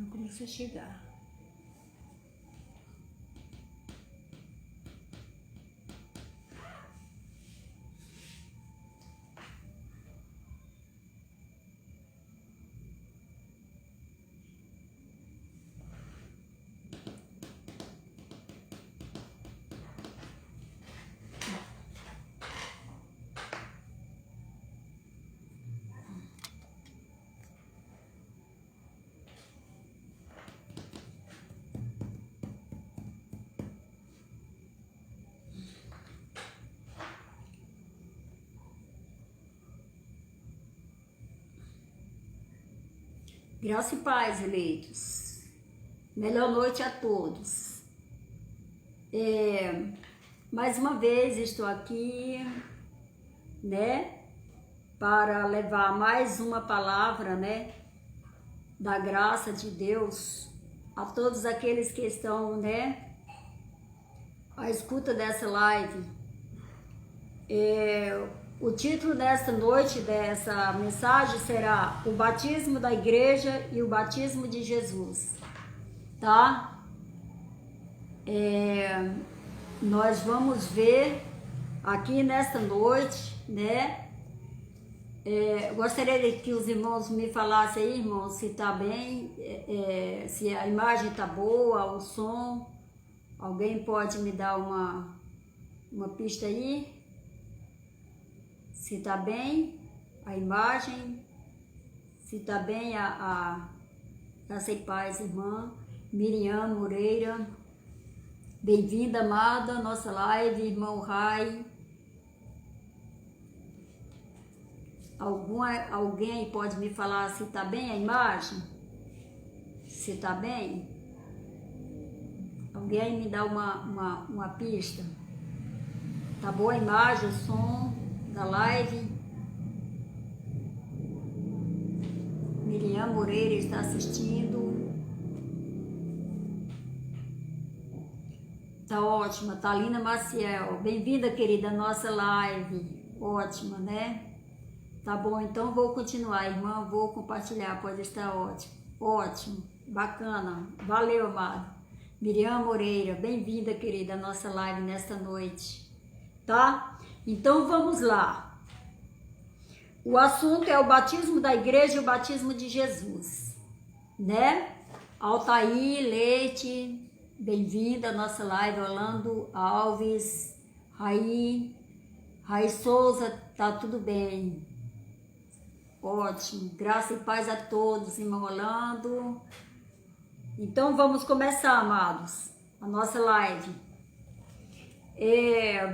Não começou a chegar. Graça e paz, eleitos. Melhor noite a todos. Mais uma vez estou aqui, né, para levar mais uma palavra, né, da graça de Deus a todos aqueles que estão, né, à escuta dessa live. O título desta noite, dessa mensagem, será o batismo da igreja e o batismo de Jesus, tá? Nós vamos ver aqui nesta noite, né? Gostaria que os irmãos me falassem aí, irmãos, se tá bem, se a imagem tá boa, o som. Alguém pode me dar uma pista aí? Se tá bem a imagem, se tá bem graça e paz, irmã Miriam Moreira. Bem-vinda, amada, à nossa live, irmão Rai. Alguém aí pode me falar se tá bem a imagem? Se tá bem? Alguém aí me dá uma pista? Tá boa a imagem, o som da live? Miriam Moreira está assistindo. Tá ótima. Thalina Maciel, bem-vinda, querida, à nossa live. Ótima, né? Tá bom, então vou continuar, irmã, vou compartilhar, pode estar ótimo. Ótimo, bacana. Valeu, amado. Miriam Moreira, bem-vinda, querida, à nossa live nesta noite. Tá? Então vamos lá. O assunto é o batismo da igreja e o batismo de Jesus, né? Altair Leite, bem-vinda à nossa live. Orlando Alves, Raí Souza, tá tudo bem? Ótimo, graça e paz a todos, irmão Orlando. Então vamos começar, amados, a nossa live.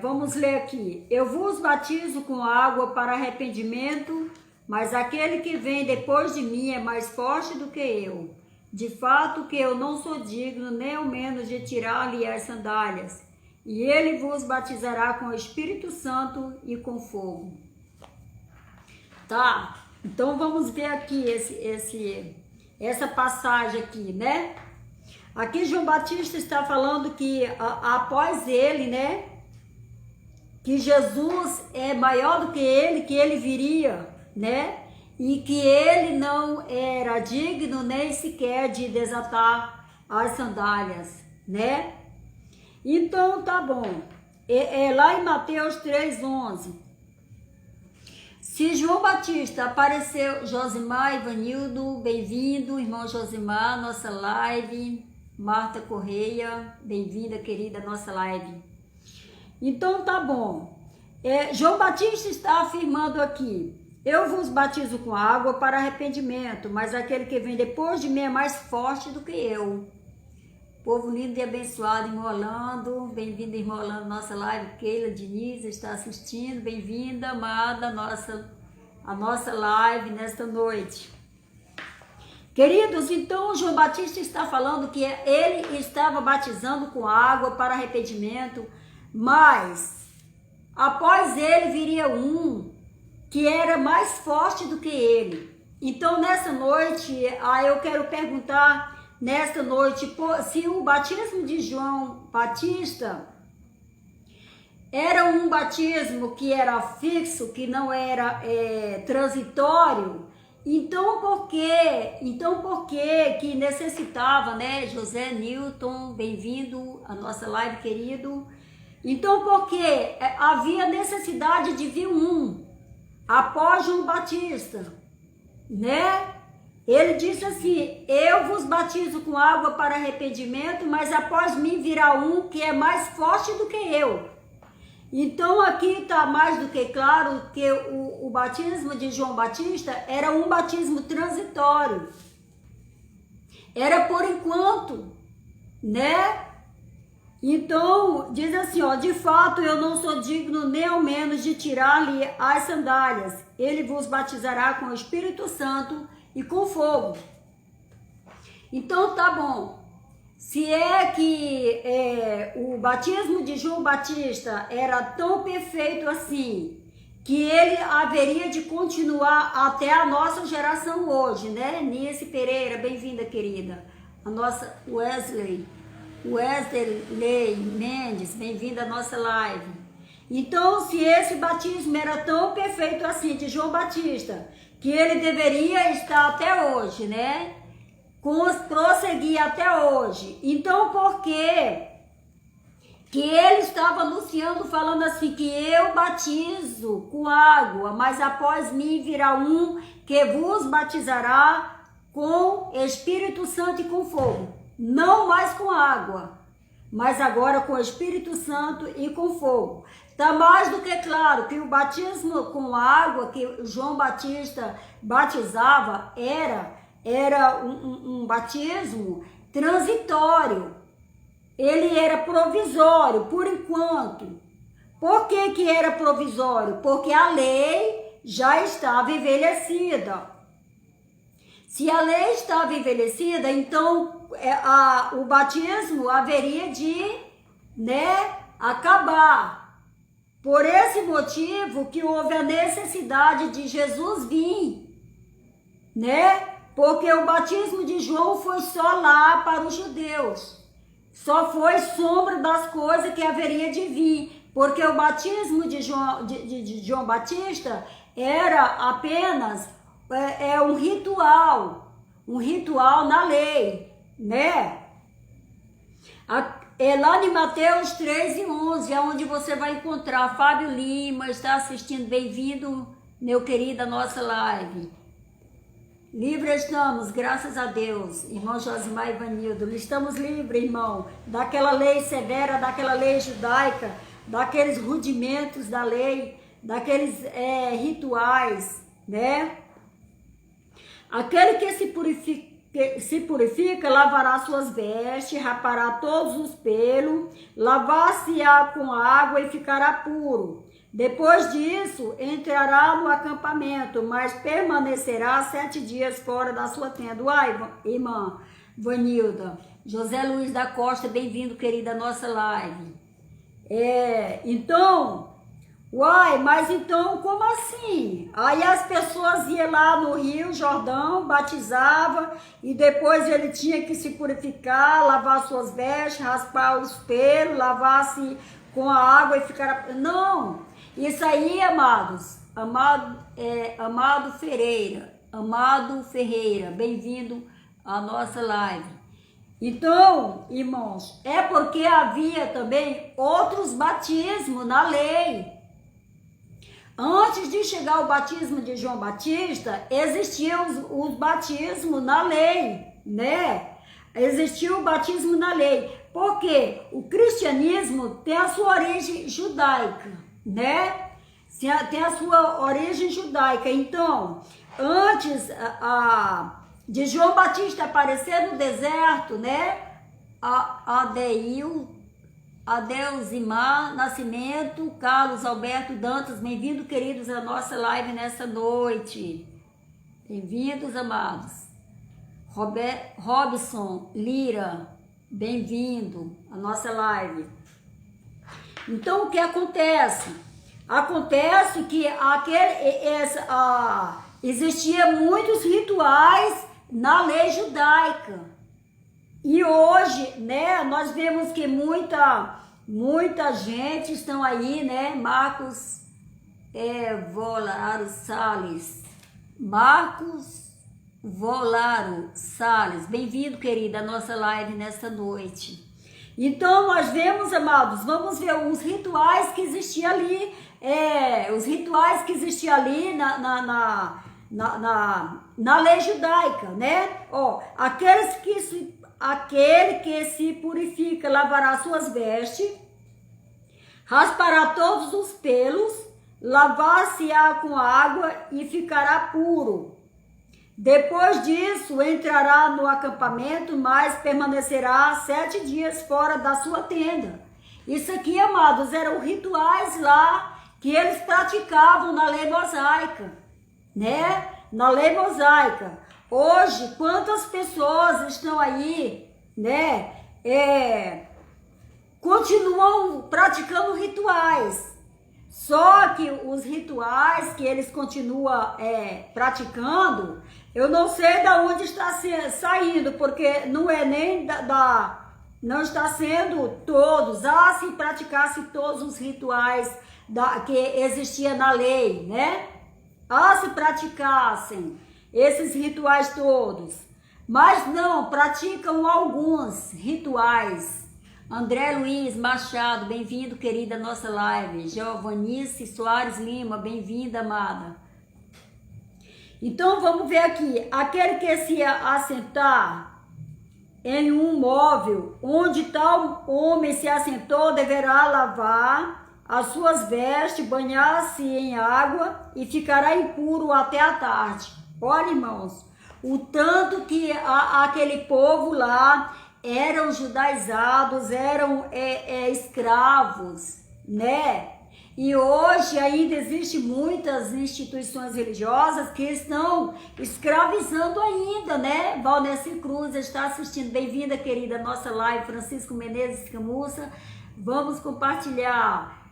Vamos ler aqui. Eu vos batizo com água para arrependimento, mas aquele que vem depois de mim é mais forte do que eu. De fato que eu não sou digno, nem ao menos de tirar-lhe as sandálias. E ele vos batizará com o Espírito Santo e com fogo. Tá? Então vamos ver aqui essa passagem aqui, né? Aqui João Batista está falando que após ele, né, que Jesus é maior do que ele viria, né, e que ele não era digno nem sequer de desatar as sandálias, né? Então tá bom. Lá em Mateus 3:11. Se João Batista apareceu, Josimar Ivanildo, bem-vindo, irmão Josimar, nossa live. Marta Correia, bem-vinda, querida, nossa live. Então tá bom. João Batista está afirmando aqui: eu vos batizo com água para arrependimento, mas aquele que vem depois de mim é mais forte do que eu. Povo lindo e abençoado, irmão Orlando, bem-vinda, irmão Orlando, nossa live. Keila Diniz está assistindo, bem-vinda, amada, a nossa live nesta noite. Queridos, então João Batista está falando que ele estava batizando com água para arrependimento, mas após ele viria um que era mais forte do que ele. Então nessa noite, eu quero perguntar nesta noite se o batismo de João Batista era um batismo que era fixo, que não era transitório, Então por que necessitava, né? José Newton, bem-vindo à nossa live, querido. Então porque havia necessidade de vir após João Batista, né? Ele disse assim: eu vos batizo com água para arrependimento, mas após mim virá um que é mais forte do que eu. Então aqui está mais do que claro que o batismo de João Batista era um batismo transitório. Era por enquanto, né? Então, diz assim, ó, de fato eu não sou digno nem ao menos de tirar-lhe as sandálias. Ele vos batizará com o Espírito Santo e com fogo. Então tá bom. Se é que o batismo de João Batista era tão perfeito assim, que ele haveria de continuar até a nossa geração hoje, né? Nice Pereira, bem-vinda, querida. A nossa Wesley Mendes, bem-vinda à nossa live. Então, se esse batismo era tão perfeito assim, de João Batista, que ele deveria estar até hoje, né? Prosseguir até hoje. Então, por que ele estava anunciando, falando assim, que eu batizo com água, mas após mim virá um que vos batizará com Espírito Santo e com fogo. Não mais com água, mas agora com Espírito Santo e com fogo. Está mais do que claro que o batismo com água que João Batista batizava era um batismo transitório. Ele era provisório, por enquanto. Por que era provisório? Porque a lei já estava envelhecida. Se a lei estava envelhecida, então o batismo haveria de, né, acabar. Por esse motivo que houve a necessidade de Jesus vir, né? Porque o batismo de João foi só lá para os judeus. Só foi sombra das coisas que haveria de vir. Porque o batismo de João Batista era apenas um ritual na lei, né? É lá em Mateus 3:11, é onde você vai encontrar. Fábio Lima está assistindo, bem-vindo, meu querido, à nossa live. Livres estamos, graças a Deus, irmão Josimar Ivanildo. Estamos livres, irmão, daquela lei severa, daquela lei judaica, daqueles rudimentos da lei, daqueles rituais, né? Aquele que se purifica, lavará suas vestes, rapará todos os pelos, lavar-se-á com água e ficará puro. Depois disso, entrará no acampamento, mas permanecerá 7 dias fora da sua tenda. Uai, irmã Vanilda, José Luiz da Costa, bem-vindo, querida, à nossa live. Mas então, como assim? Aí as pessoas iam lá no Rio Jordão, batizava, e depois ele tinha que se purificar, lavar suas vestes, raspar os pelos, lavar-se com a água e ficar... Não! Isso aí, Amado Ferreira, bem-vindo à nossa live. Então, irmãos, é porque havia também outros batismos na lei. Antes de chegar o batismo de João Batista, existiam os batismos na lei, né? Existiu o batismo na lei. Porque o cristianismo tem a sua origem judaica, né? Tem a sua origem judaica. Então, antes de João Batista aparecer no deserto, né? Adeusimar Nascimento, Carlos Alberto Dantas, bem-vindo, queridos, à nossa live nessa noite. Bem-vindos, amados. Robson Lira, bem-vindo à nossa live. Então, o que acontece? Acontece que existiam muitos rituais na lei judaica. E hoje, né, nós vemos que muita gente estão aí, né? Marcos Volaro Salles, Marcos Volaro Salles, bem-vindo, querida, à nossa live nesta noite. Então, nós vemos, amados, vamos ver os rituais que existiam ali, na lei judaica, né? Ó, aquele que se purifica lavará suas vestes, raspará todos os pelos, lavar-se-á com água e ficará puro. Depois disso, entrará no acampamento, mas permanecerá 7 dias fora da sua tenda. Isso aqui, amados, eram rituais lá que eles praticavam na lei mosaica, né? Na lei mosaica. Hoje, quantas pessoas estão aí, né? Continuam praticando rituais. Só que os rituais que eles continuam praticando, eu não sei de onde está saindo, porque não é nem não está sendo todos. Se praticasse todos os rituais que existiam na lei, né? Se praticassem esses rituais todos. Mas não, praticam alguns rituais. André Luiz Machado, bem-vindo, querida, à nossa live. Giovanice Soares Lima, bem-vinda, amada. Então, vamos ver aqui. Aquele que se assentar em um móvel onde tal homem se assentou, deverá lavar as suas vestes, banhar-se em água e ficará impuro até a tarde. Olha, irmãos, o tanto que aquele povo lá eram judaizados, eram escravos, né? E hoje ainda existem muitas instituições religiosas que estão escravizando ainda, né? Valneci Cruz está assistindo. Bem-vinda, querida, à nossa live. Francisco Menezes Camussa, vamos compartilhar.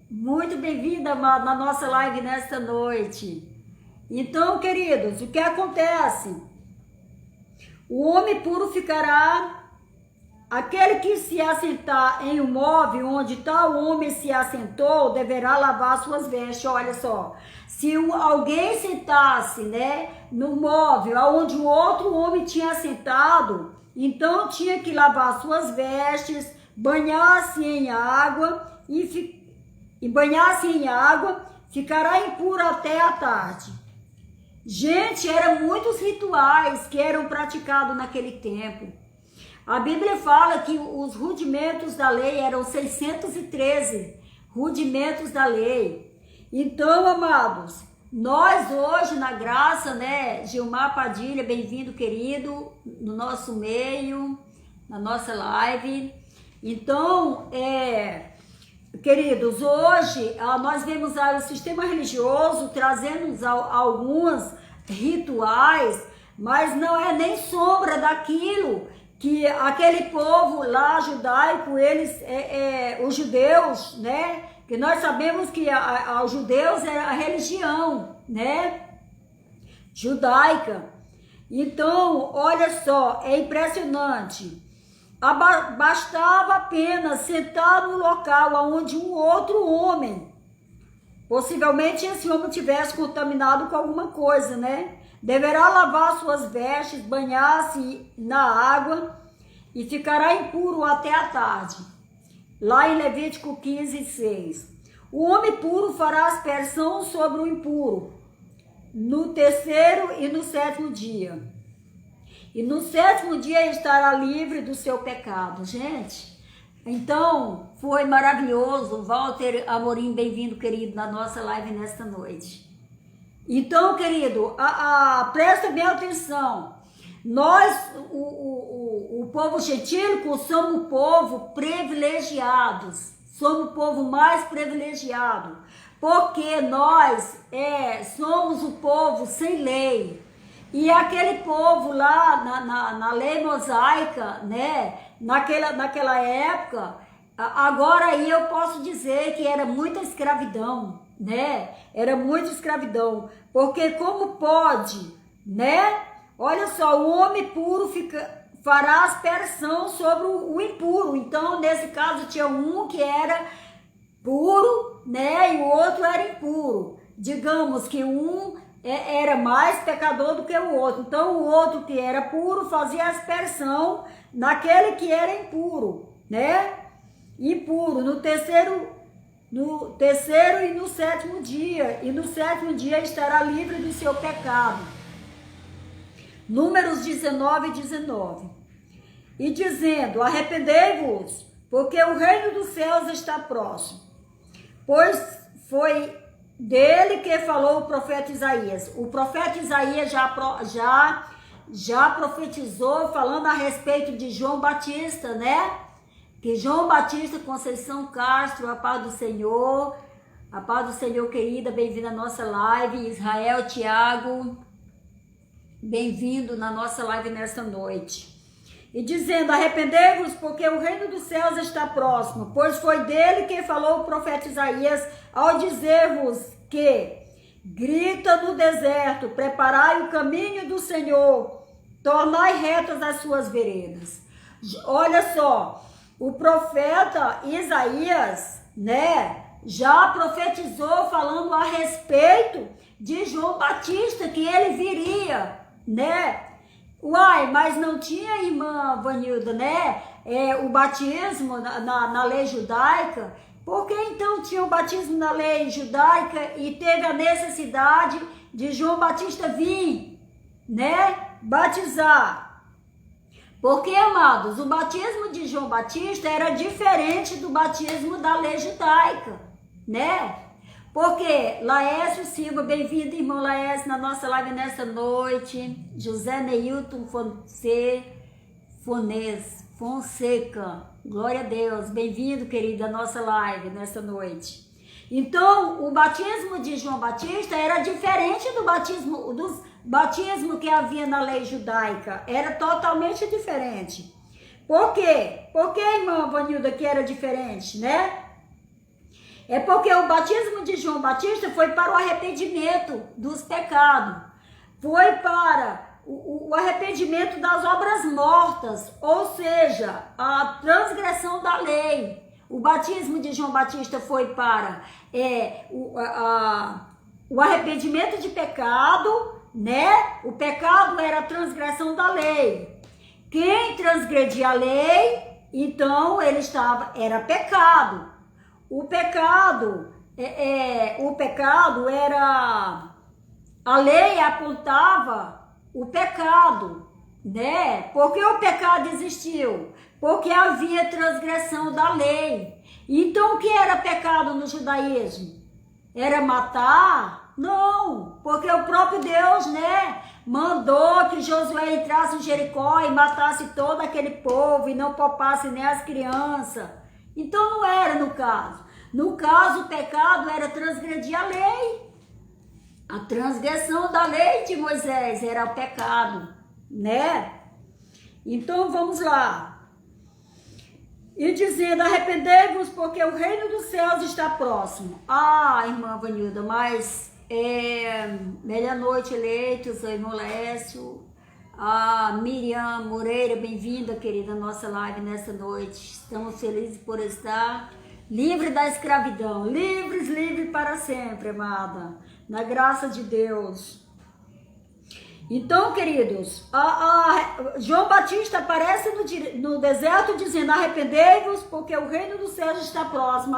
Muito bem-vinda na nossa live nesta noite. Então, queridos, o que acontece? O homem puro ficará. Aquele que se assentar em um móvel onde tal homem se assentou, deverá lavar suas vestes. Olha só, se alguém sentasse, né, no móvel onde o outro homem tinha assentado, então tinha que lavar suas vestes, banhar-se em água ficará impuro até a tarde. Gente, eram muitos rituais que eram praticados naquele tempo. A Bíblia fala que os rudimentos da lei eram 613 rudimentos da lei. Então, amados, nós hoje na graça, né, Gilmar Padilha, bem-vindo, querido, no nosso meio, na nossa live. Então, queridos, hoje nós vemos o sistema religioso trazendo alguns rituais, mas não é nem sombra daquilo que aquele povo lá judaico, os judeus, né? Que nós sabemos que os judeus era a religião, né? Judaica. Então, olha só, é impressionante. Bastava apenas sentar no local onde um outro homem, possivelmente esse homem tivesse contaminado com alguma coisa, né? Deverá lavar suas vestes, banhar-se na água e ficará impuro até a tarde. Lá em Levítico 15:6. O homem puro fará aspersão sobre o impuro no 3º e no 7º dia. E no 7º dia estará livre do seu pecado. Gente, então foi maravilhoso. Walter Amorim, bem-vindo, querido, na nossa live nesta noite. Então, querido, presta bem atenção. Nós, o povo gentílico, somos o povo privilegiados. Somos o povo mais privilegiado. Porque nós somos o povo sem lei. E aquele povo lá na lei mosaica, né? Naquela época, agora aí eu posso dizer que era muita escravidão, né? Era muita escravidão. Porque como pode, né? Olha só, o homem puro fará aspersão sobre o impuro. Então, nesse caso, tinha um que era puro, né? E o outro era impuro. Digamos que um era mais pecador do que o outro. Então o outro que era puro fazia aspersão naquele que era impuro, né? Impuro no terceiro e no sétimo dia, e no sétimo dia estará livre do seu pecado. Números 19:19. E dizendo: arrependei-vos, porque o reino dos céus está próximo. Pois foi dele que falou o profeta Isaías. O profeta Isaías já profetizou falando a respeito de João Batista, né? Que João Batista, Conceição Castro, a paz do Senhor, querida, bem-vinda à nossa live. Israel Tiago, bem-vindo na nossa live nesta noite. E dizendo: arrependei-vos, porque o reino dos céus está próximo, pois foi dele que falou o profeta Isaías, ao dizer-vos que grita no deserto: preparai o caminho do Senhor, tornai retas as suas veredas. Olha só, o profeta Isaías, né, já profetizou falando a respeito de João Batista, que ele viria, né? Uai, mas não tinha, irmã Vanilda, né? O batismo na lei judaica. Por que então tinha o batismo na lei judaica e teve a necessidade de João Batista vir, né? Batizar? Porque, amados, o batismo de João Batista era diferente do batismo da lei judaica, né? Porque Laércio Silva, bem-vindo, irmão Laércio, na nossa live nessa noite. José Neilton Fonseca, glória a Deus, bem-vindo, querido, à nossa live nessa noite. Então, o batismo de João Batista era diferente do batismo que havia na lei judaica, era totalmente diferente. Por quê? Por que, irmã Vanilda, que era diferente, né? É porque o batismo de João Batista foi para o arrependimento dos pecados, foi para o arrependimento das obras mortas, ou seja, a transgressão da lei. O batismo de João Batista foi para o arrependimento de pecado, né? O pecado era a transgressão da lei. Quem transgredia a lei, então era pecado. O pecado era, a lei apontava o pecado, né? Por que o pecado existiu? Porque havia transgressão da lei. Então o que era pecado no judaísmo? Era matar? Não, porque o próprio Deus, né, mandou que Josué entrasse em Jericó e matasse todo aquele povo e não poupasse nem as crianças. Então não era no caso. No caso, o pecado era transgredir a lei. A transgressão da lei de Moisés era o pecado, né? Então vamos lá. E dizendo: arrependei-vos, porque o reino dos céus está próximo. Ah, irmã Vanilda, mas melhor noite, eleitos, irmão Lécio. Miriam Moreira, bem-vinda, querida, à nossa live nessa noite. Estamos felizes por estar livre da escravidão, livres para sempre, amada, na graça de Deus. Então, queridos, João Batista aparece no deserto dizendo: arrependei-vos, porque o reino dos céus está próximo.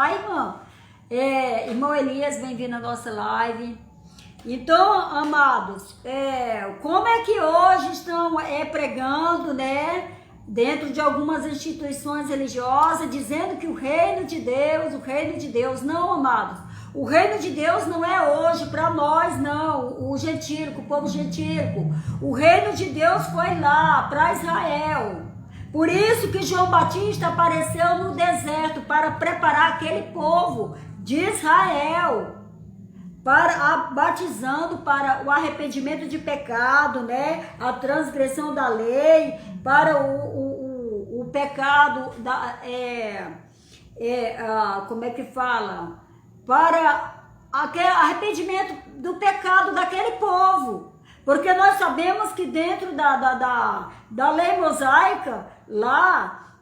Irmão Elias, bem-vindo à nossa live. Então, amados, como é que hoje estão pregando, né, dentro de algumas instituições religiosas, dizendo que o reino de Deus, não, amados, o reino de Deus não é hoje para nós, não, o gentílico, o povo gentílico, o reino de Deus foi lá, para Israel. Por isso que João Batista apareceu no deserto, para preparar aquele povo de Israel, batizando para o arrependimento de pecado, né? A transgressão da lei, para o pecado, como é que fala? Para arrependimento do pecado daquele povo. Porque nós sabemos que dentro da lei mosaica, lá,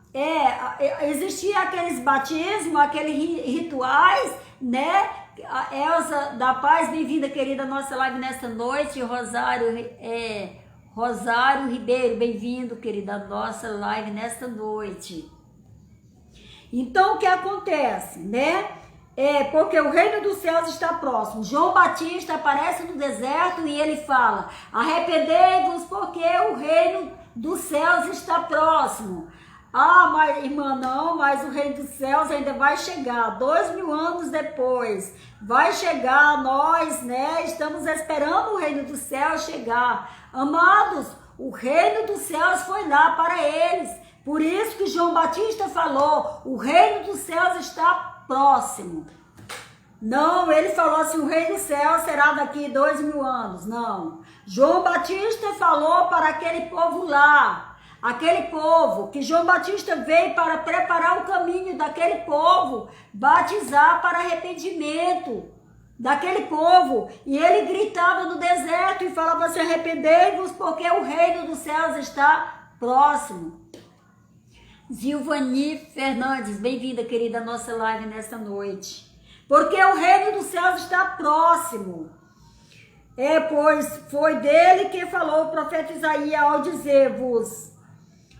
existia aqueles batismos, aqueles rituais, né? A Elza da Paz, bem-vinda, querida, à nossa live nesta noite. Rosário Ribeiro, bem-vindo, querida, à nossa live nesta noite. Então, o que acontece, né? Porque o reino dos céus está próximo. João Batista aparece no deserto e ele fala: arrependei-vos porque o reino dos céus está próximo. Ah, mas irmã, não, mas o reino dos céus ainda vai chegar, 2000 anos depois, vai chegar, nós, né, estamos esperando o reino dos céus chegar. Amados, o reino dos céus foi lá para eles, por isso que João Batista falou, o reino dos céus está próximo. Não, ele falou assim, o reino dos céus será daqui 2000 anos, não. João Batista falou para aquele povo lá, aquele povo que João Batista veio para preparar o caminho daquele povo, batizar para arrependimento daquele povo. E ele gritava no deserto e falava assim, arrependei-vos porque o reino dos céus está próximo. Zilvani Fernandes, bem-vinda, querida, à nossa live nesta noite. Porque o reino dos céus está próximo. Pois foi dele que falou o profeta Isaías ao dizer-vos,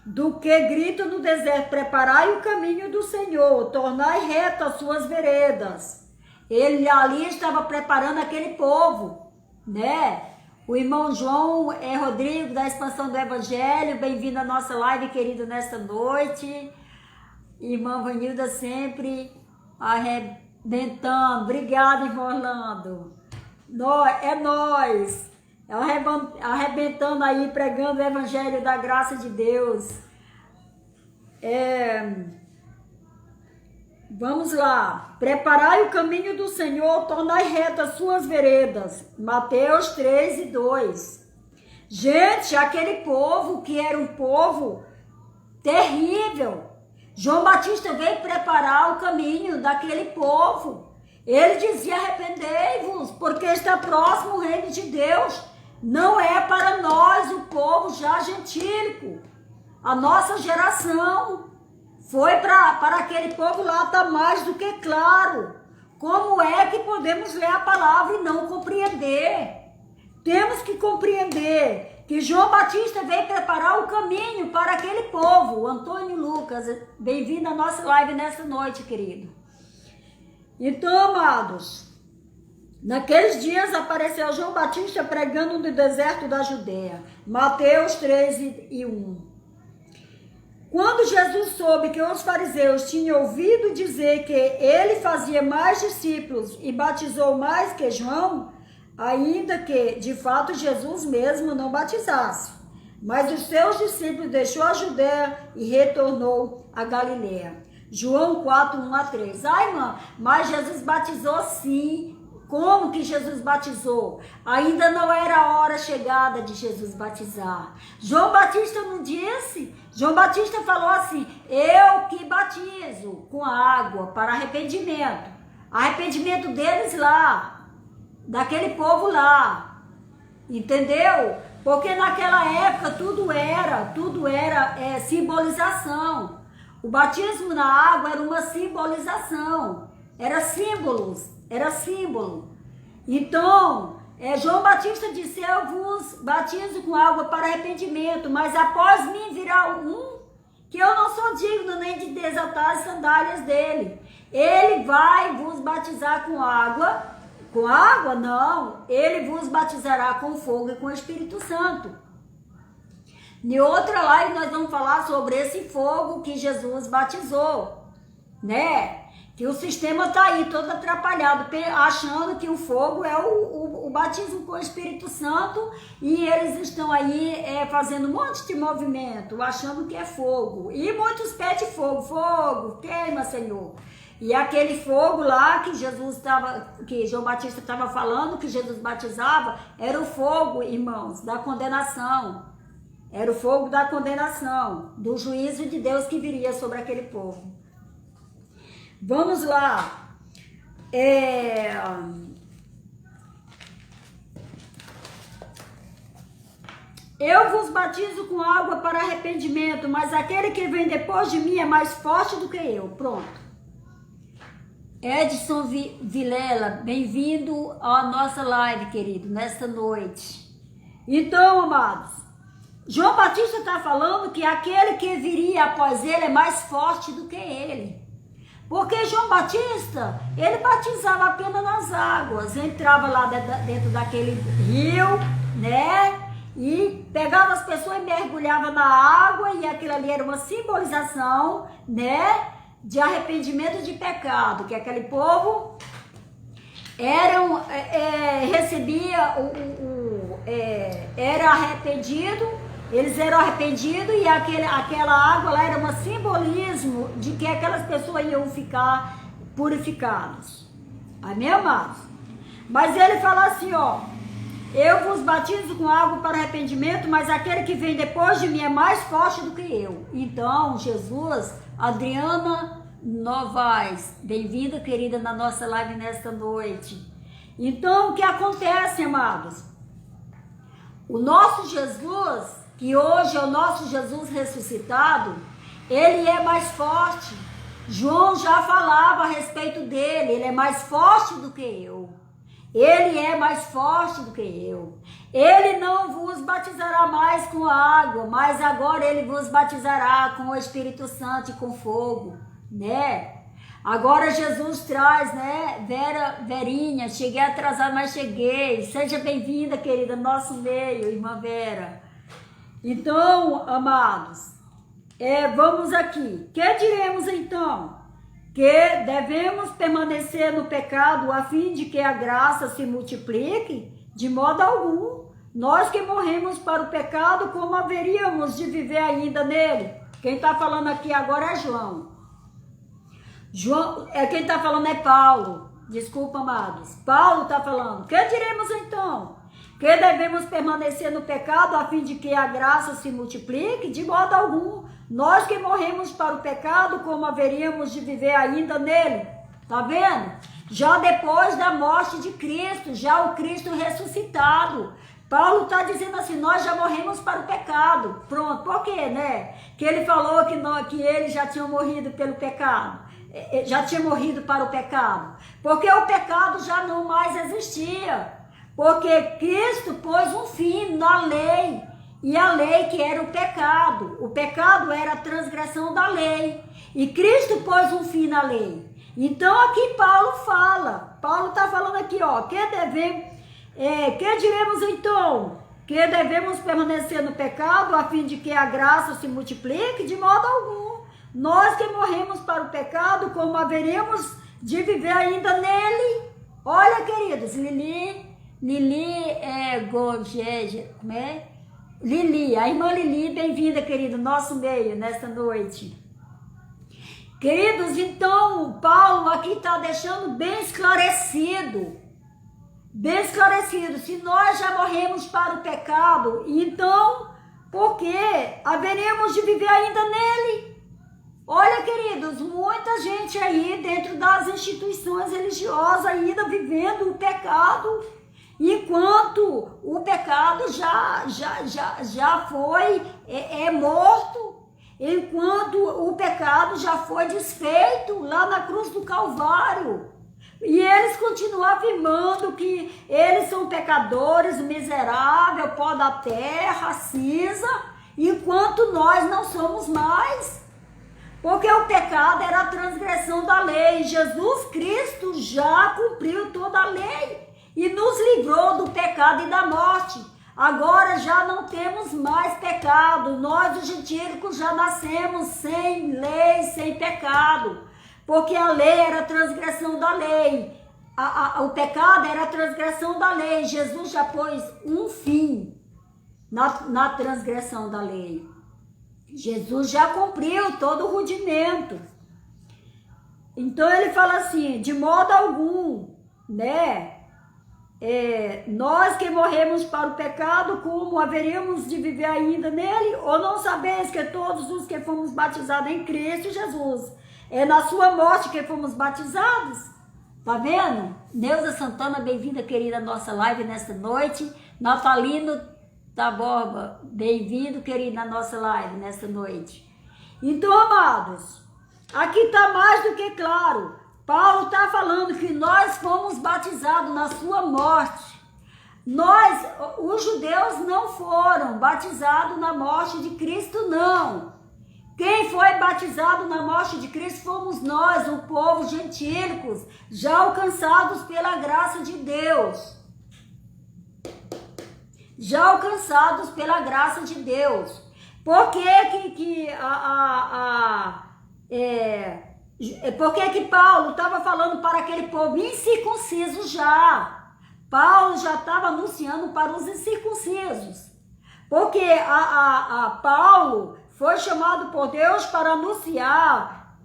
do que grita no deserto, preparai o caminho do Senhor, tornai reto as suas veredas. Ele ali estava preparando aquele povo, né? O irmão João Rodrigo, da Expansão do Evangelho, bem-vindo à nossa live, querido, nesta noite. Irmã Vanilda sempre arrebentando. Obrigada, irmão Orlando. É nós. Arrebentando aí, pregando o Evangelho da graça de Deus. Vamos lá. Preparai o caminho do Senhor, tornai retas as suas veredas. Mateus 3:2. Gente, aquele povo que era um povo terrível. João Batista veio preparar o caminho daquele povo. Ele dizia, arrependei-vos, porque está próximo o reino de Deus. Não é para nós, o povo já gentílico. A nossa geração foi para aquele povo lá, está mais do que claro. Como é que podemos ler a palavra e não compreender? Temos que compreender que João Batista veio preparar o caminho para aquele povo. Antônio Lucas, bem-vindo à nossa live nesta noite, querido. Então, amados, naqueles dias apareceu João Batista pregando no deserto da Judeia. Mateus 3:1. Quando Jesus soube que os fariseus tinham ouvido dizer que ele fazia mais discípulos e batizou mais que João, ainda que de fato Jesus mesmo não batizasse, mas os seus discípulos deixou a Judeia e retornou a Galileia. João 4:1-3. Ai, irmã, mas Jesus batizou sim. Como que Jesus batizou? Ainda não era a hora chegada de Jesus batizar. João Batista não disse? João Batista falou assim, eu que batizo com água para arrependimento. Arrependimento deles lá, daquele povo lá. Entendeu? Porque naquela época tudo era simbolização. O batismo na água era uma simbolização. Era símbolo. Então, João Batista disse, eu vos batizo com água para arrependimento, mas após mim virá um que eu não sou digno nem de desatar as sandálias dele. Ele vai vos batizar com água. Com água? Não. Ele vos batizará com fogo e com o Espírito Santo. Em outra live nós vamos falar sobre esse fogo que Jesus batizou, né? Que o sistema está aí todo atrapalhado, achando que o fogo é o batismo com o Espírito Santo e eles estão aí fazendo um monte de movimento, achando que é fogo. E muitos pedem fogo, queima, Senhor. E aquele fogo lá que João Batista estava falando, que Jesus batizava, era o fogo, irmãos, da condenação. Era o fogo da condenação, do juízo de Deus que viria sobre aquele povo. Vamos lá. Eu vos batizo com água para arrependimento, mas aquele que vem depois de mim é mais forte do que eu. Pronto. Edson Vilela, bem-vindo à nossa live, querido, nesta noite. Então, amados, João Batista está falando que aquele que viria após ele é mais forte do que ele. Porque João Batista, ele batizava apenas nas águas, entrava lá dentro daquele rio, né? E pegava as pessoas e mergulhava na água, e aquilo ali era uma simbolização, né? De arrependimento de pecado, que aquele povo era arrependido, eles eram arrependidos, e aquela água lá era um simbolismo de que aquelas pessoas iam ficar purificadas. Amém, amados? Mas ele fala assim, ó: eu vos batizo com água para arrependimento, mas aquele que vem depois de mim é mais forte do que eu. Então, Jesus, Adriana Novaes, bem-vinda, querida, na nossa live nesta noite. Então, o que acontece, amados? O nosso Jesus, que hoje é o nosso Jesus ressuscitado, ele é mais forte. João já falava a respeito dele, ele é mais forte do que eu. Ele é mais forte do que eu. Ele não vos batizará mais com água, mas agora ele vos batizará com o Espírito Santo e com fogo, né? Agora Jesus traz, né? Verinha, cheguei atrasada, mas cheguei. Seja bem-vinda, querida, no nosso meio, irmã Vera. Então, amados, vamos aqui. Que diremos então? Que devemos permanecer no pecado a fim de que a graça se multiplique? De modo algum. Nós que morremos para o pecado, como haveríamos de viver ainda nele? Quem está falando aqui agora é João. Quem está falando é Paulo. Desculpa, amados. Paulo está falando. Que diremos então? Que devemos permanecer no pecado a fim de que a graça se multiplique? De modo algum. Nós que morremos para o pecado, como haveríamos de viver ainda nele? Tá vendo? Já depois da morte de Cristo, já o Cristo ressuscitado. Paulo está dizendo assim, nós já morremos para o pecado. Pronto, por quê, né? Que ele falou que ele já tinha morrido pelo pecado. Já tinha morrido para o pecado. Porque o pecado já não mais existia. Porque Cristo pôs um fim na lei. E a lei que era o pecado era a transgressão da lei, e Cristo pôs um fim na lei. Então aqui Paulo está falando aqui, ó, que diremos então? Que devemos permanecer no pecado a fim de que a graça se multiplique? De modo algum. Nós que morremos para o pecado, como haveremos de viver ainda nele? Olha, queridos, Lili Gogeja, como é? Lili, a irmã Lili, bem-vinda, querido, no nosso meio, nesta noite. Queridos, então, Paulo aqui está deixando bem esclarecido, se nós já morremos para o pecado, então, por que haveremos de viver ainda nele? Olha, queridos, muita gente aí dentro das instituições religiosas ainda vivendo o pecado, enquanto o pecado já foi morto, enquanto o pecado já foi desfeito lá na cruz do Calvário. E eles continuam afirmando que eles são pecadores, miserável, pó da terra, cinza, enquanto nós não somos mais. Porque o pecado era a transgressão da lei. Jesus Cristo já cumpriu toda a lei e nos livrou do pecado e da morte. Agora já não temos mais pecado. Nós, os gentílicos, já nascemos sem lei, sem pecado. Porque a lei era a transgressão da lei. O pecado era a transgressão da lei. Jesus já pôs um fim na transgressão da lei. Jesus já cumpriu todo o rudimento. Então ele fala assim, de modo algum, né? Nós que morremos para o pecado, como haveríamos de viver ainda nele? Ou não sabeis que todos os que fomos batizados em Cristo Jesus, é na sua morte que fomos batizados? Tá vendo? Neuza Santana, bem-vinda, querida, à nossa live nesta noite. Natalino Taborba, bem-vindo, querido, na nossa live nesta noite. Então, amados, aqui está mais do que claro. Paulo está falando que nós fomos batizados na sua morte. Nós, os judeus, não foram batizados na morte de Cristo, não. Quem foi batizado na morte de Cristo fomos nós, o povo gentílicos, já alcançados pela graça de Deus. Já alcançados pela graça de Deus. Por que Paulo estava falando para aquele povo incircunciso já? Paulo já estava anunciando para os incircuncisos. Porque Paulo foi chamado por Deus para anunciar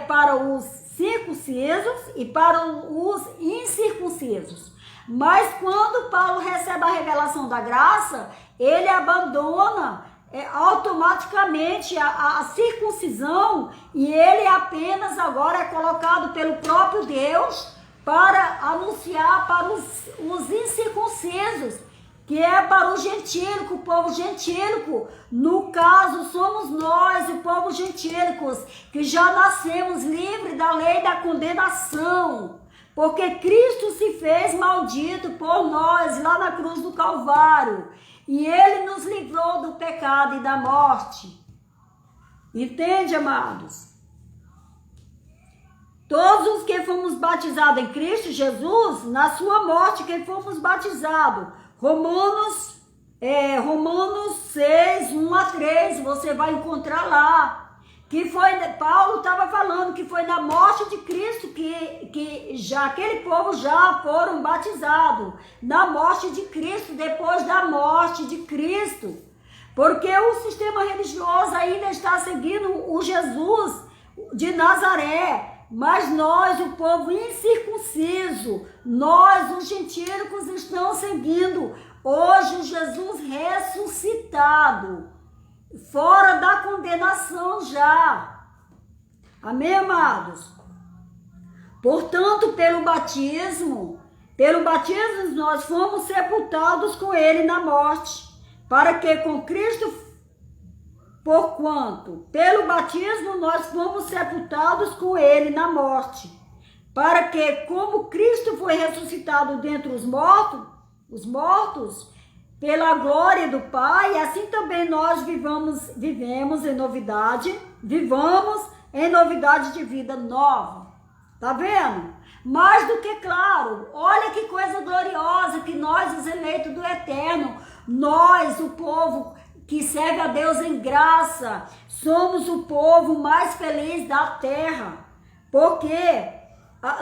para os circuncisos e para os incircuncisos. Mas quando Paulo recebe a revelação da graça, ele abandona automaticamente a circuncisão e ele apenas agora é colocado pelo próprio Deus para anunciar para os incircuncisos, que é para o gentílico, o povo gentílico. No caso, somos nós, o povo gentílicos, que já nascemos livres da lei da condenação, porque Cristo se fez maldito por nós lá na cruz do Calvário, e Ele nos livrou do pecado e da morte. Entende, amados? Todos os que fomos batizados em Cristo Jesus, na sua morte que fomos batizados. Romanos 6, 1 a 3, você vai encontrar lá. Que foi, Paulo estava falando que foi na morte de Cristo que já aquele povo já foram batizados. Na morte de Cristo, depois da morte de Cristo. Porque o sistema religioso ainda está seguindo o Jesus de Nazaré. Mas nós, o povo incircunciso, nós, os gentílicos, estamos seguindo hoje Jesus ressuscitado, fora da condenação já. Amém, amados? Portanto, pelo batismo nós fomos sepultados com Ele na morte, para que com Cristo, porquanto, pelo batismo, nós fomos sepultados com Ele na morte, para que, como Cristo foi ressuscitado dentre os mortos, pela glória do Pai, assim também nós vivamos em novidade de vida nova. Tá vendo? Mais do que claro, olha que coisa gloriosa que nós, os eleitos do Eterno, nós, o povo que serve a Deus em graça, somos o povo mais feliz da terra, porque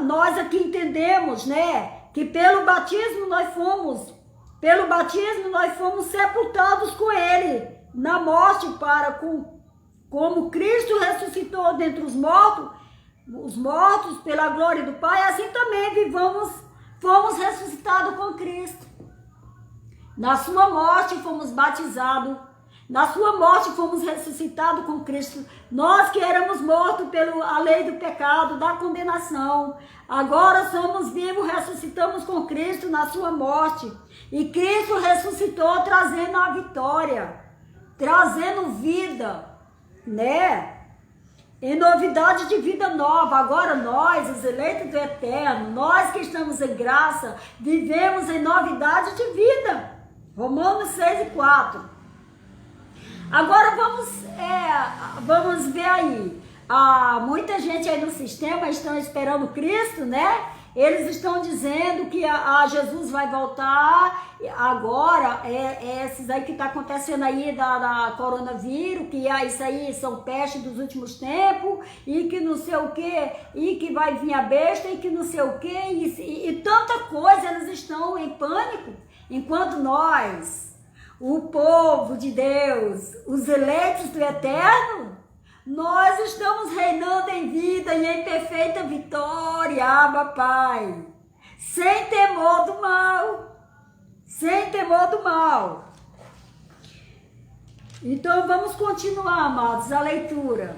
nós aqui entendemos, né, que pelo batismo nós fomos sepultados com Ele na morte, como Cristo ressuscitou dentre os mortos pela glória do Pai, assim também fomos ressuscitados com Cristo. Na sua morte fomos batizados. Na sua morte fomos ressuscitados com Cristo. Nós que éramos mortos pela lei do pecado, da condenação. Agora somos vivos, ressuscitamos com Cristo na sua morte. E Cristo ressuscitou trazendo a vitória, trazendo vida, né? Em novidade de vida nova. Agora nós, os eleitos do Eterno, nós que estamos em graça, vivemos em novidade de vida. Romanos 6 e 4. Agora vamos ver aí. Muita gente aí no sistema estão esperando Cristo, né? Eles estão dizendo que Jesus vai voltar agora. Esses aí que está acontecendo aí da coronavírus, que isso aí são pestes dos últimos tempos, e que não sei o que, e que vai vir a besta, e que não sei o que, e tanta coisa. Eles estão em pânico, enquanto nós, o povo de Deus, os eleitos do Eterno, nós estamos reinando em vida e em perfeita vitória, Abba Pai, sem temor do mal, sem temor do mal. Então vamos continuar, amados, a leitura.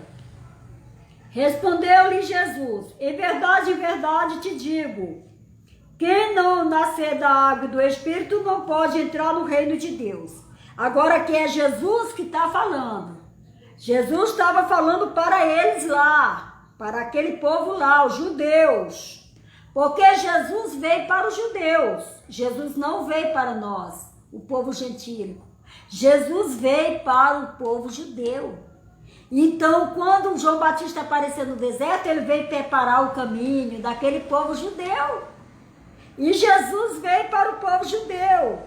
Respondeu-lhe Jesus: em verdade te digo, quem não nascer da água e do Espírito não pode entrar no reino de Deus. Agora que é Jesus que está falando. Jesus estava falando para eles lá, para aquele povo lá, os judeus. Porque Jesus veio para os judeus. Jesus não veio para nós, o povo gentílico. Jesus veio para o povo judeu. Então, quando João Batista apareceu no deserto, ele veio preparar o caminho daquele povo judeu. E Jesus veio para o povo judeu.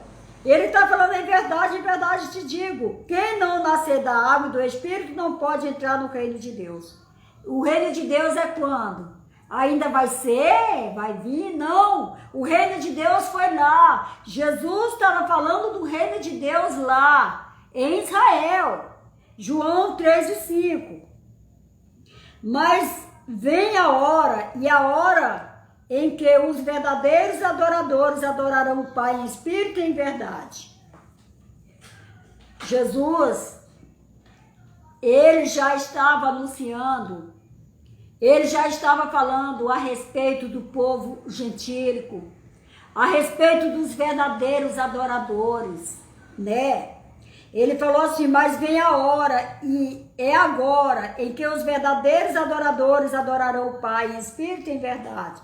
Ele está falando em verdade te digo, quem não nascer da água e do Espírito não pode entrar no reino de Deus. O reino de Deus é quando? Ainda vai ser? Vai vir? Não. O reino de Deus foi lá. Jesus estava falando do reino de Deus lá, em Israel. João 3:5. Mas vem a hora, e a hora em que os verdadeiros adoradores adorarão o Pai em espírito e em verdade. Jesus, ele já estava anunciando, ele já estava falando a respeito do povo gentílico, a respeito dos verdadeiros adoradores, né? Ele falou assim, mas vem a hora, e é agora, em que os verdadeiros adoradores adorarão o Pai em espírito e em verdade.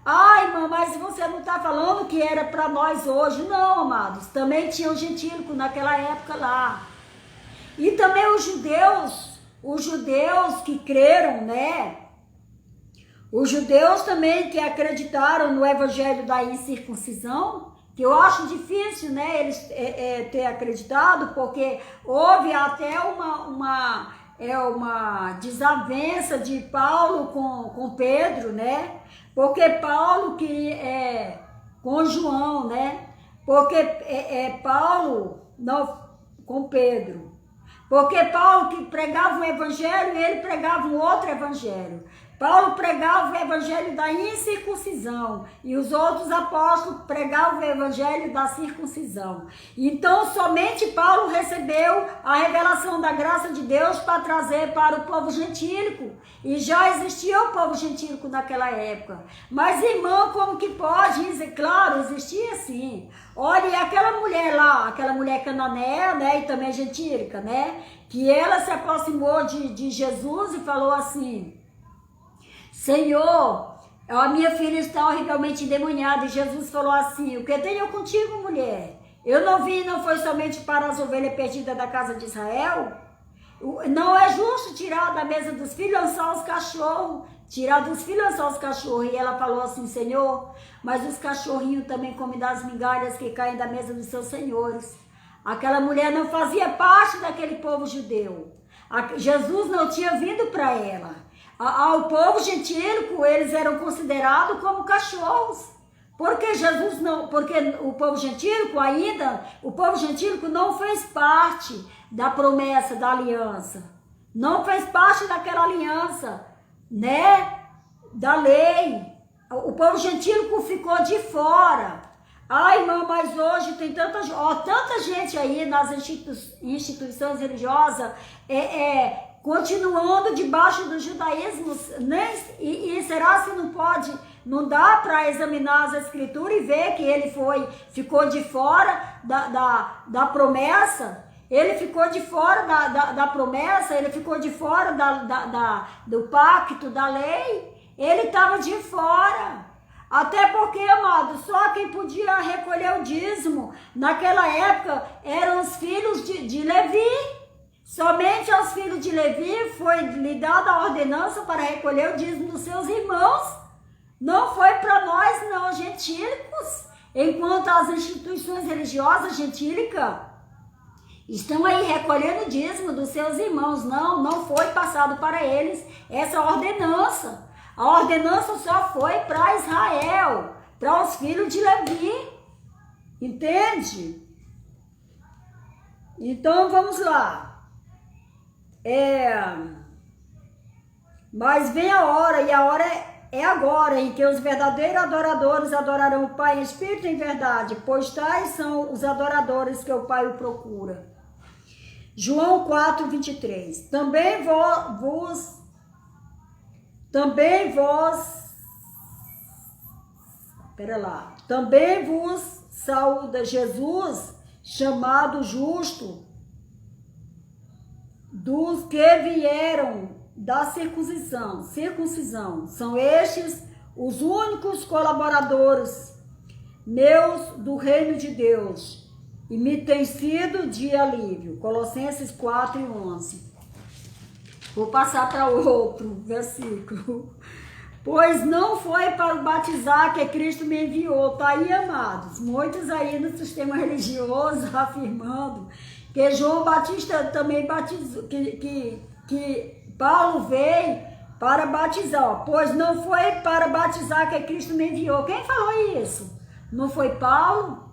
Ai, irmã, mas você não está falando que era para nós hoje. Não, amados, também tinha o gentílico naquela época lá. E também os judeus que creram, né? Os judeus também que acreditaram no evangelho da incircuncisão, que eu acho difícil, né, eles ter acreditado, porque houve até uma desavença de Paulo com Pedro, né? Porque Paulo com João, né? Porque Paulo não com Pedro. Porque Paulo que pregava um evangelho e ele pregava um outro evangelho. Paulo pregava o evangelho da incircuncisão e os outros apóstolos pregavam o evangelho da circuncisão. Então, somente Paulo recebeu a revelação da graça de Deus para trazer para o povo gentílico. E já existia o povo gentílico naquela época. Mas, irmão, como que pode? Claro, existia sim. Olha, aquela mulher lá, aquela mulher cananeia, né, e também gentílica, né, que ela se aproximou de Jesus e falou assim: Senhor, a minha filha está horrivelmente endemoniada. E Jesus falou assim: o que tenho contigo, mulher? Eu não vim, não foi somente para as ovelhas perdidas da casa de Israel? Não é justo tirar da mesa dos filhos e lançar os cachorros. Tirar dos filhos e lançar os cachorros. E ela falou assim: Senhor, mas os cachorrinhos também comem das migalhas que caem da mesa dos seus senhores. Aquela mulher não fazia parte daquele povo judeu. Jesus não tinha vindo para ela. Ao povo gentílico, eles eram considerados como cachorros. Porque Jesus não, porque o povo gentílico não fez parte da promessa da aliança. Não fez parte daquela aliança, né? Da lei. O povo gentílico ficou de fora. Ai, irmão, mas hoje tem tanta gente aí nas instituições religiosas, continuando debaixo do judaísmo, né? E será que não dá para examinar as escrituras e ver que ele ficou de fora da promessa? Ele ficou de fora da promessa, ele ficou de fora do pacto, da lei, ele estava de fora. Até porque, amado, só quem podia recolher o dízimo naquela época eram os filhos de Levi. Somente aos filhos de Levi foi lhe dada a ordenança para recolher o dízimo dos seus irmãos. Não foi para nós, não, gentílicos. Enquanto as instituições religiosas gentílicas estão aí recolhendo o dízimo dos seus irmãos. Não foi passado para eles essa ordenança. A ordenança só foi para Israel, para os filhos de Levi. Entende? Então, vamos lá. Mas vem a hora, e a hora é agora, em que os verdadeiros adoradores adorarão o Pai em espírito e em verdade, pois tais são os adoradores que o Pai o procura. João 4:23. Também vos saúda Jesus, chamado justo, dos que vieram da circuncisão. São estes os únicos colaboradores meus do reino de Deus, e me tem sido de alívio. Colossenses 4:11. Vou passar para outro versículo. Pois não foi para o batizar que Cristo me enviou. Está aí, amados. Muitos aí no sistema religioso afirmando que João Batista também batizou, que Paulo veio para batizar. Pois não foi para batizar que Cristo me enviou. Quem falou isso? Não foi Paulo?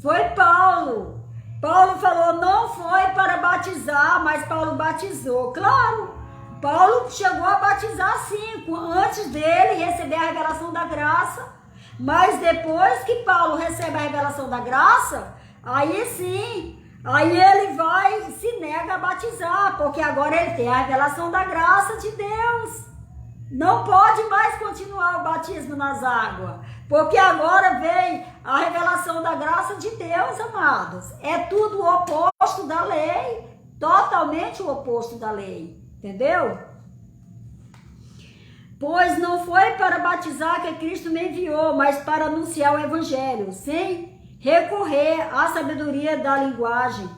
Foi Paulo. Paulo falou, não foi para batizar, mas Paulo batizou. Claro, Paulo chegou a batizar sim, antes dele receber a revelação da graça. Mas depois que Paulo recebe a revelação da graça, aí sim, aí ele vai, se nega a batizar, porque agora ele tem a revelação da graça de Deus. Não pode mais continuar o batismo nas águas, porque agora vem a revelação da graça de Deus, amados. É tudo o oposto da lei, totalmente o oposto da lei, entendeu? Pois não foi para batizar que Cristo me enviou, mas para anunciar o evangelho, sem recorrer à sabedoria da linguagem,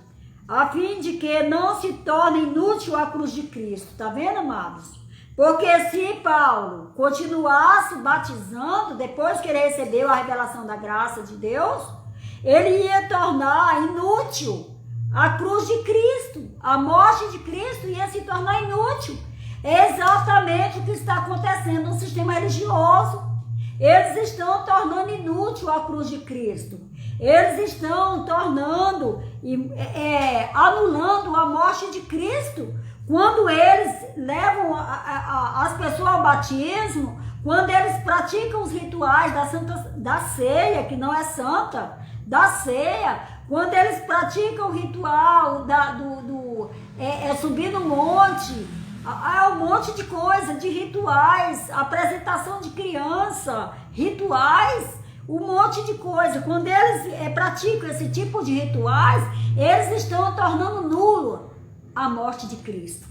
a fim de que não se torne inútil a cruz de Cristo. Tá vendo, amados? Porque se Paulo continuasse batizando, depois que ele recebeu a revelação da graça de Deus, ele ia tornar inútil a cruz de Cristo, a morte de Cristo ia se tornar inútil. É exatamente o que está acontecendo no sistema religioso. Eles estão tornando inútil a cruz de Cristo. Eles estão tornando, anulando a morte de Cristo. Quando eles levam as pessoas ao batismo, quando eles praticam os rituais da ceia, que não é santa, da ceia, quando eles praticam o ritual subir no monte, há um monte de coisa, de rituais, apresentação de criança, rituais, um monte de coisa. Quando eles praticam esse tipo de rituais, eles estão tornando nulo a morte de Cristo.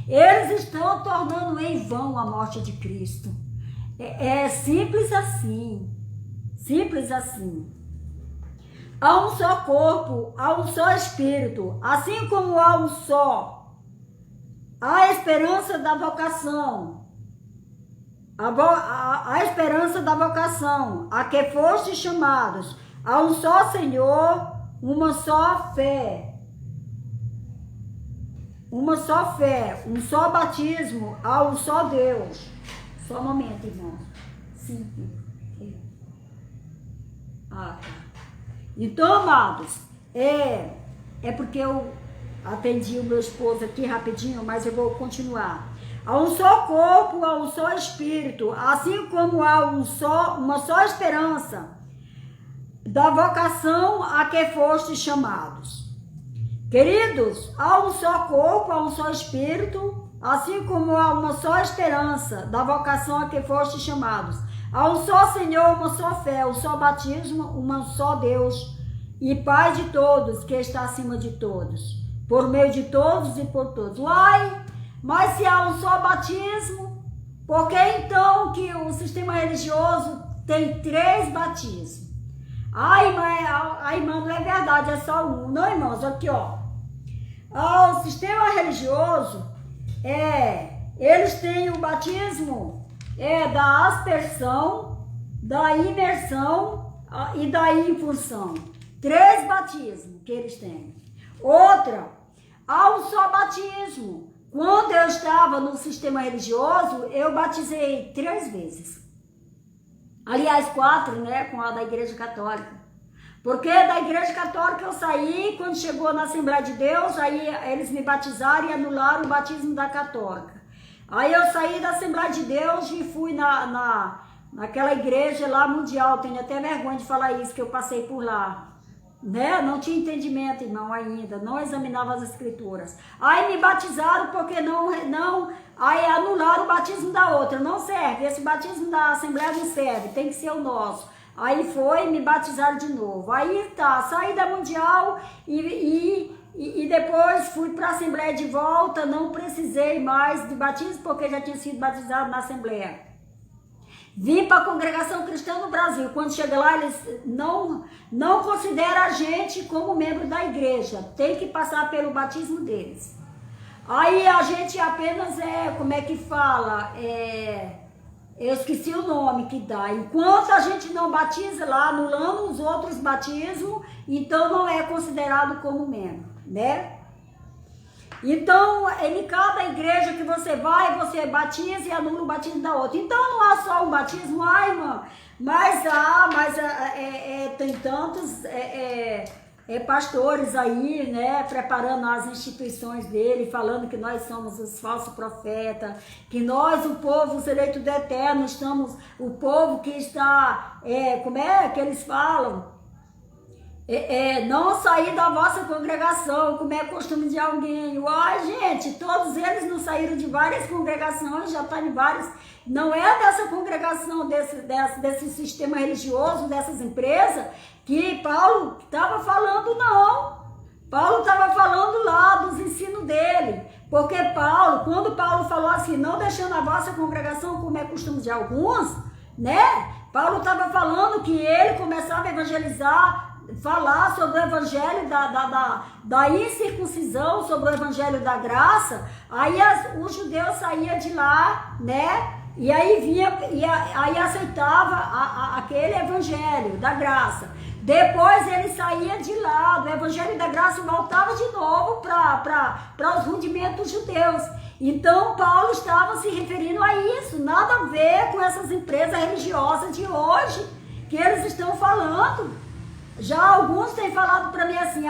Eles estão tornando em vão a morte de Cristo. É simples assim. Simples assim. Há um só corpo, há um só espírito, assim como há um só. Há esperança da vocação. A esperança da vocação, a que foste chamados. Há um só Senhor, uma só fé. Uma só fé, um só batismo, há um só Deus. Só um momento, irmão. Sim. Tá. Então, amados, é porque eu atendi o meu esposo aqui rapidinho, mas eu vou continuar. Há um só corpo, há um só espírito, assim como há uma só esperança da vocação a que foste chamados. Queridos, há um só corpo, há um só espírito, assim como há uma só esperança da vocação a que foste chamados. Há um só Senhor, uma só fé, um só batismo, um só Deus e Pai de todos, que está acima de todos, por meio de todos e por todos. Uai, mas se há um só batismo, por que então que o sistema religioso tem 3 batismos? Ai, irmã, não é verdade, é só um. Não, irmãos, aqui, ó. O sistema religioso, eles têm o batismo da aspersão, da imersão e da infusão. 3 batismos que eles têm. Outra, há um só batismo. Quando eu estava no sistema religioso, eu batizei 3 vezes. Aliás, 4, né, com a da Igreja Católica. Porque da Igreja Católica eu saí, quando chegou na Assembleia de Deus, aí eles me batizaram e anularam o batismo da Católica. Aí eu saí da Assembleia de Deus e fui naquela igreja lá mundial, tenho até vergonha de falar isso, que eu passei por lá. Né? Não tinha entendimento, irmão, ainda, não examinava as escrituras. Aí me batizaram porque aí anularam o batismo da outra, não serve, esse batismo da Assembleia não serve, tem que ser o nosso. Aí foi, me batizaram de novo. Aí tá, saí da mundial e e depois fui para a Assembleia de volta, não precisei mais de batismo, porque já tinha sido batizado na Assembleia. Vim para a Congregação Cristã no Brasil. Quando chega lá, eles não consideram a gente como membro da igreja. Tem que passar pelo batismo deles. Aí a gente apenas como é que fala? Eu esqueci o nome que dá. Enquanto a gente não batiza lá, anulando os outros batismos, então não é considerado como membro, né? Então, em cada igreja que você vai, você batiza e anula o batismo da outra. Então, não há só um batismo, irmã, mas tem tantos pastores aí, né, preparando as instituições dele, falando que nós somos os falsos profetas, que nós, o povo, os eleitos do Eterno, o povo que está, como é que eles falam? Não sair da vossa congregação, como é costume de alguém. Uai, gente, todos eles não saíram de várias congregações, já estão em várias. Não é dessa congregação, desse sistema religioso, dessas empresas, que Paulo estava falando, não. Paulo estava falando lá dos ensinos dele. Porque quando Paulo falou assim, não deixando a vossa congregação, como é costume de alguns, né? Paulo estava falando que ele começava a evangelizar, falar sobre o evangelho da incircuncisão, sobre o evangelho da graça. Aí os judeus saíam de lá, né? E aí aí aceitava aquele evangelho da graça. Depois ele saía de lá do evangelho da graça e voltava de novo para os rudimentos judeus. Então Paulo estava se referindo a isso, nada a ver com essas empresas religiosas de hoje que eles estão falando. Já alguns têm falado para mim assim,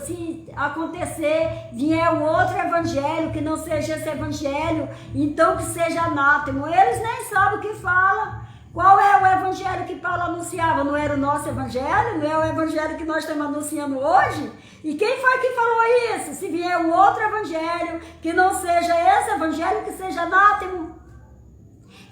se acontecer, vier um outro evangelho que não seja esse evangelho, então que seja anátema. Eles nem sabem o que fala. Qual é o evangelho que Paulo anunciava? Não era o nosso evangelho? Não é o evangelho que nós estamos anunciando hoje? E quem foi que falou isso? Se vier um outro evangelho que não seja esse evangelho, que seja anátema.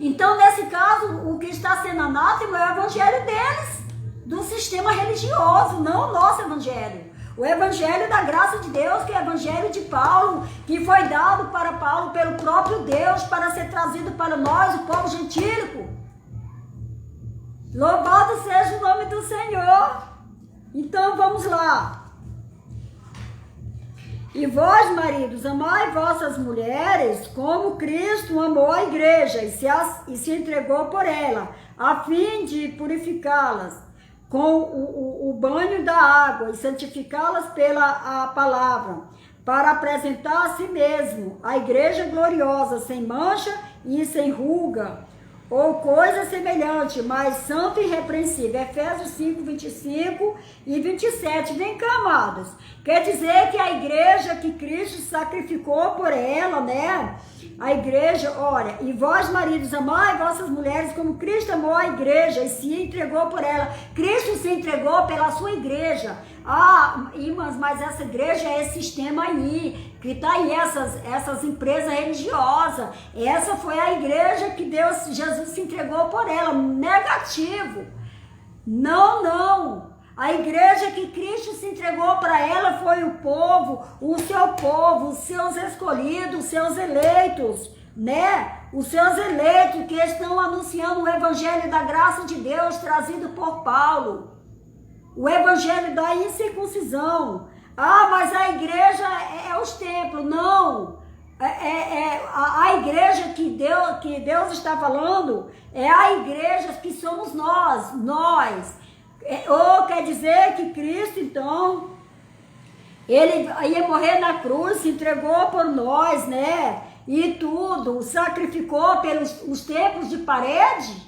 Então, nesse caso, o que está sendo anátema é o evangelho deles, do sistema religioso, não o nosso evangelho. O evangelho da graça de Deus, que é o evangelho de Paulo, que foi dado para Paulo pelo próprio Deus para ser trazido para nós, o povo gentílico. Louvado seja o nome do Senhor. Então vamos lá. E vós, maridos, amai vossas mulheres como Cristo amou a igreja e se entregou por ela, a fim de purificá-las com o banho da água e santificá-las pela a palavra, para apresentar a si mesmo a igreja gloriosa, sem mancha e sem ruga, ou coisa semelhante, mas santo e irrepreensível. Efésios 5, 25 e 27. Vem cá, amados. Quer dizer que a igreja que Cristo sacrificou por ela, né? A igreja, olha, e vós, maridos, amai vossas mulheres como Cristo amou a igreja e se entregou por ela. Cristo se entregou pela sua igreja. Irmãs, mas essa igreja é esse sistema aí, que tá aí, essas empresas religiosas. Essa foi a igreja que Jesus se entregou por ela. Negativo. Não. A igreja que Cristo se entregou para ela foi o povo, os seus escolhidos, os seus eleitos, né? Os seus eleitos que estão anunciando o evangelho da graça de Deus trazido por Paulo. O evangelho da incircuncisão. Mas a igreja é os templos. Não. A igreja que Deus está falando é a igreja que somos nós. Quer dizer que Cristo, então, ele ia morrer na cruz, se entregou por nós, né? E tudo, sacrificou pelos os templos de parede,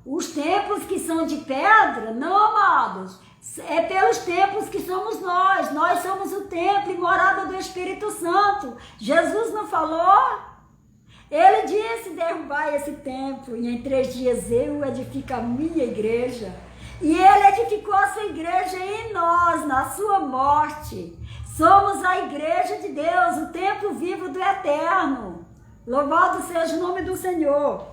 os templos que são de pedra. Não, amados, é pelos templos que somos nós somos o templo e morada do Espírito Santo. Jesus não falou? Ele disse, derrubai esse templo e em 3 dias eu edifico a minha igreja. E ele edificou a sua igreja em nós, na sua morte. Somos a igreja de Deus, o templo vivo do Eterno. Louvado seja o nome do Senhor.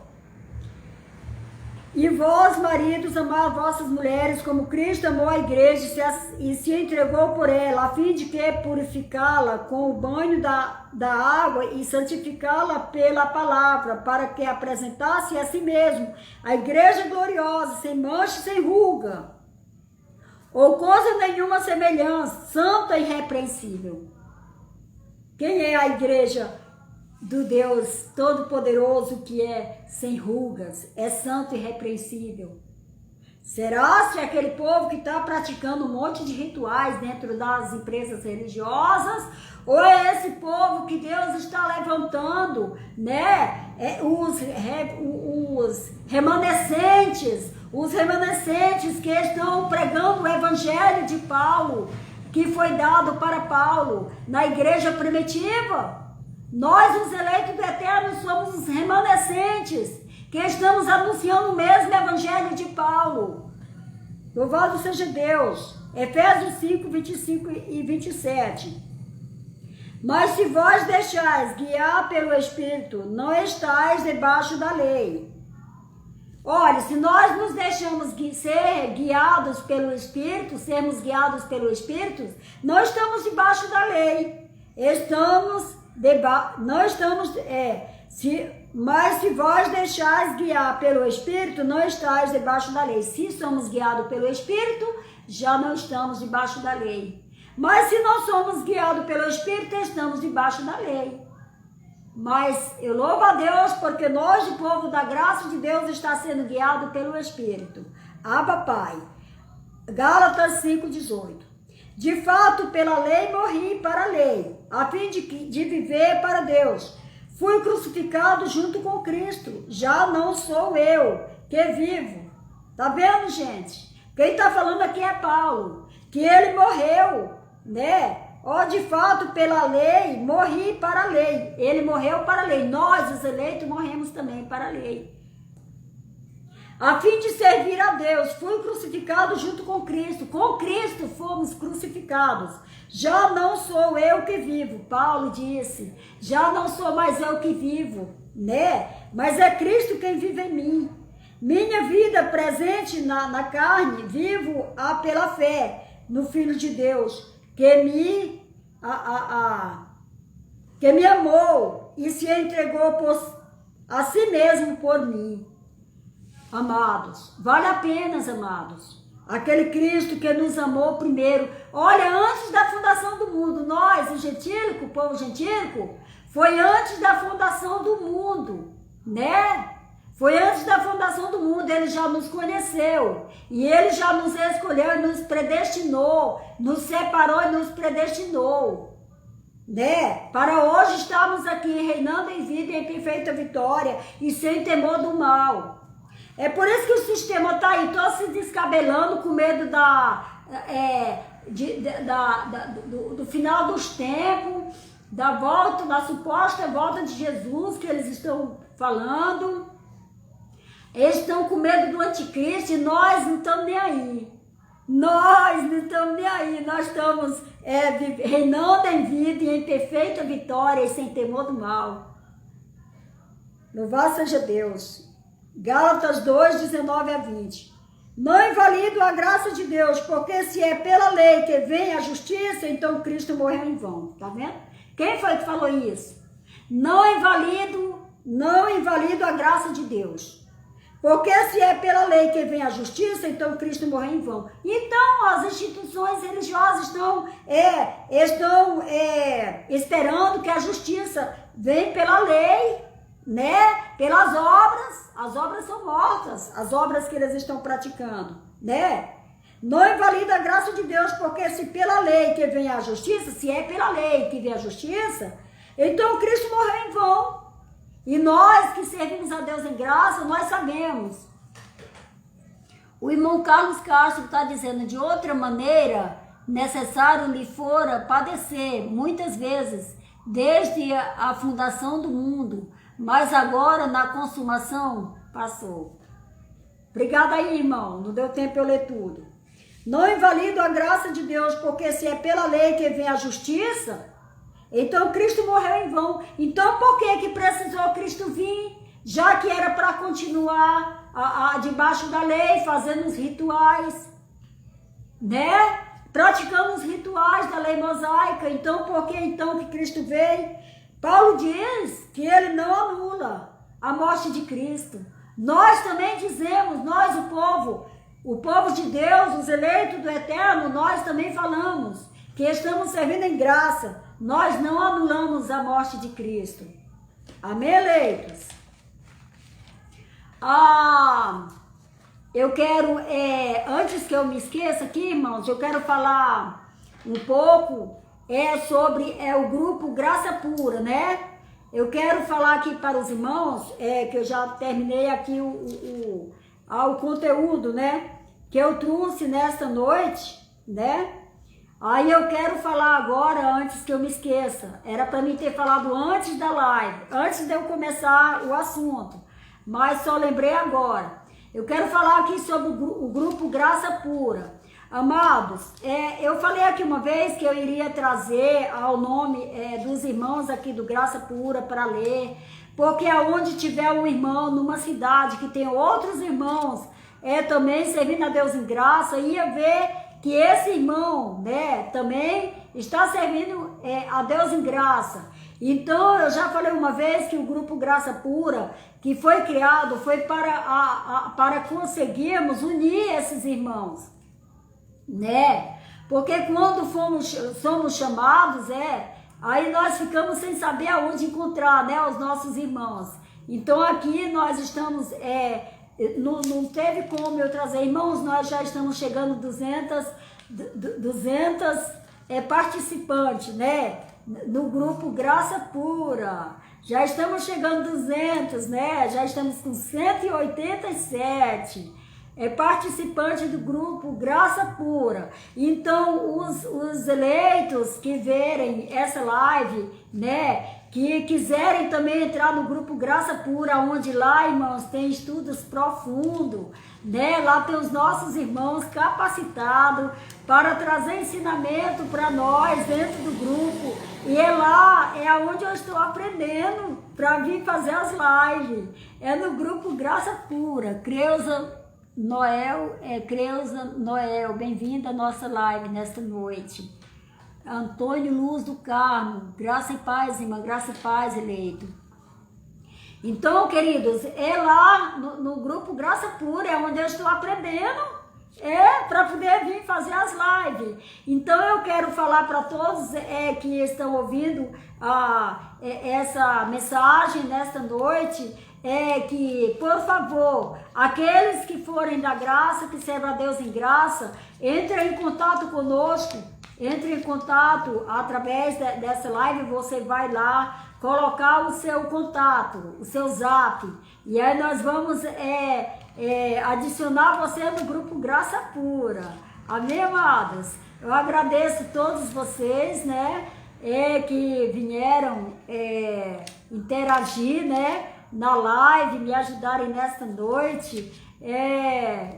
E vós, maridos, amai vossas mulheres, como Cristo amou a igreja e se entregou por ela, a fim de que purificá-la com o banho da água e santificá-la pela palavra, para que apresentasse a si mesmo a igreja gloriosa, sem mancha e sem ruga, ou coisa nenhuma semelhança, santa e irrepreensível. Quem é a igreja do Deus Todo-Poderoso, que é sem rugas, é santo e irrepreensível? Será se aquele povo que está praticando um monte de rituais dentro das empresas religiosas, ou é esse povo que Deus está levantando, né? Os remanescentes que estão pregando o evangelho de Paulo, que foi dado para Paulo na igreja primitiva. Nós, os eleitos do Eterno, somos os remanescentes que estamos anunciando o mesmo evangelho de Paulo. Louvado seja Deus. Efésios 5, 25 e 27. Mas se vós deixais guiar pelo Espírito, não estáis debaixo da lei. Olha, se nós nos deixamos ser guiados pelo Espírito, sermos guiados pelo Espírito, não estamos debaixo da lei. Mas se vós deixais guiar pelo Espírito, não estáis debaixo da lei. Se somos guiados pelo Espírito, já não estamos debaixo da lei. Mas se não somos guiados pelo Espírito, estamos debaixo da lei. Mas eu louvo a Deus porque nós, o povo da graça de Deus, está sendo guiado pelo Espírito. Abba, Pai. Gálatas 5:18. De fato, pela lei morri para a lei, a fim de viver para Deus. Fui crucificado junto com Cristo. Já não sou eu que vivo. Tá vendo, gente? Quem está falando aqui é Paulo, que ele morreu, né? De fato, pela lei, morri para a lei. Ele morreu para a lei. Nós, os eleitos, morremos também para a lei. A fim de servir a Deus, fui crucificado junto com Cristo. Com Cristo fomos crucificados. Já não sou eu que vivo, Paulo disse. Já não sou mais eu que vivo, né? Mas é Cristo quem vive em mim. Minha vida presente na carne, vivo pela fé no Filho de Deus, que me amou e se entregou a si mesmo por mim. Amados, vale a pena, amados. Aquele Cristo que nos amou primeiro. Olha, antes da fundação do mundo, nós, o povo gentílico, foi antes da fundação do mundo, né? Foi antes da fundação do mundo, ele já nos conheceu. E ele já nos escolheu, nos predestinou, nos separou e nos predestinou, né? Para hoje estarmos aqui reinando em vida e em perfeita vitória e sem temor do mal. É por isso que o sistema está aí, todo se descabelando com medo do final dos tempos, da suposta volta de Jesus que eles estão falando. Eles estão com medo do anticristo e nós não estamos nem aí. Nós não estamos nem aí. Nós estamos reinando em vida e em perfeita vitória e sem temor do mal. Louvado seja Deus. Gálatas 2, 19 a 20. Não invalido a graça de Deus, porque se é pela lei que vem a justiça, então Cristo morreu em vão. Tá vendo? Quem foi que falou isso? Não invalido a graça de Deus. Porque se é pela lei que vem a justiça, então Cristo morreu em vão. Então as instituições religiosas estão esperando que a justiça venha pela lei, né? Pelas obras. As obras são mortas, as obras que eles estão praticando, né? Não invalida a graça de Deus, porque se pela lei que vem a justiça, se é pela lei que vem a justiça, então Cristo morreu em vão. E nós que servimos a Deus em graça, nós sabemos. O irmão Carlos Castro está dizendo, de outra maneira, necessário lhe fora padecer, muitas vezes, desde a fundação do mundo, mas agora na consumação passou. Obrigada aí, irmão, não deu tempo eu ler tudo. Não invalido a graça de Deus, porque se é pela lei que vem a justiça, então Cristo morreu em vão. Então por que precisou Cristo vir? Já que era para continuar debaixo da lei, fazendo os rituais, né? Praticando os rituais da lei mosaica. Então, por que então que Cristo veio? Paulo diz que ele não anula a morte de Cristo. Nós também dizemos, nós o povo de Deus, os eleitos do Eterno, nós também falamos que estamos servindo em graça. Nós não anulamos a morte de Cristo. Amém, eleitos? Eu quero, antes que eu me esqueça aqui, irmãos, eu quero falar um pouco sobre o grupo Graça Pura, né? Eu quero falar aqui para os irmãos, que eu já terminei aqui o conteúdo, né? Que eu trouxe nesta noite, né? Aí eu quero falar agora, antes que eu me esqueça. Era para mim ter falado antes da live, antes de eu começar o assunto. Mas só lembrei agora. Eu quero falar aqui sobre o grupo Graça Pura. Amados, eu falei aqui uma vez que eu iria trazer ao nome dos irmãos aqui do Graça Pura para ler. Porque aonde tiver um irmão numa cidade que tem outros irmãos também servindo a Deus em graça, ia ver que esse irmão, né, também está servindo a Deus em graça. Então, eu já falei uma vez que o grupo Graça Pura, que foi criado, foi para conseguirmos unir esses irmãos, né? Porque quando somos chamados, aí nós ficamos sem saber aonde encontrar, né, os nossos irmãos. Então, aqui nós estamos... Não teve como eu trazer, irmãos, nós já estamos chegando 200 participantes, né? No grupo Graça Pura. Já estamos chegando 200, né? Já estamos com 187 participantes do grupo Graça Pura. Então, os eleitos que verem essa live, né? Que quiserem também entrar no grupo Graça Pura, onde lá, irmãos, tem estudos profundos, né? Lá tem os nossos irmãos capacitados para trazer ensinamento para nós dentro do grupo. E lá é onde eu estou aprendendo para vir fazer as lives. É no grupo Graça Pura. Creuza Noel, bem-vinda à nossa live nesta noite. Antônio Luz do Carmo, graça e paz, irmã, graça e paz, eleito. Então, queridos, lá no grupo Graça Pura, é onde eu estou aprendendo, para poder vir fazer as lives. Então, eu quero falar para todos que estão ouvindo essa mensagem nesta noite, que, por favor, aqueles que forem da graça, que servem a Deus em graça, entrem em contato conosco. Entre em contato através dessa live, você vai lá colocar o seu contato, o seu zap, e aí nós vamos adicionar você no grupo Graça Pura. Amém, amados? Eu agradeço a todos vocês, né, que vieram interagir, né, na live, me ajudarem nesta noite.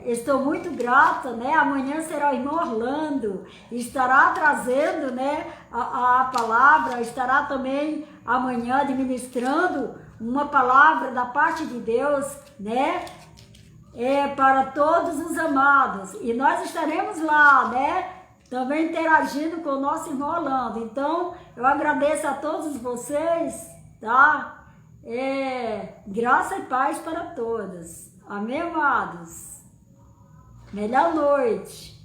Estou muito grata, né? Amanhã será o irmão Orlando, estará trazendo, né, a palavra, estará também amanhã administrando uma palavra da parte de Deus, né? Para todos os amados, e nós estaremos lá, né? Também interagindo com o nosso irmão Orlando. Então, eu agradeço a todos vocês, tá? Graça e paz para todos. Amém, amados? Melhor noite.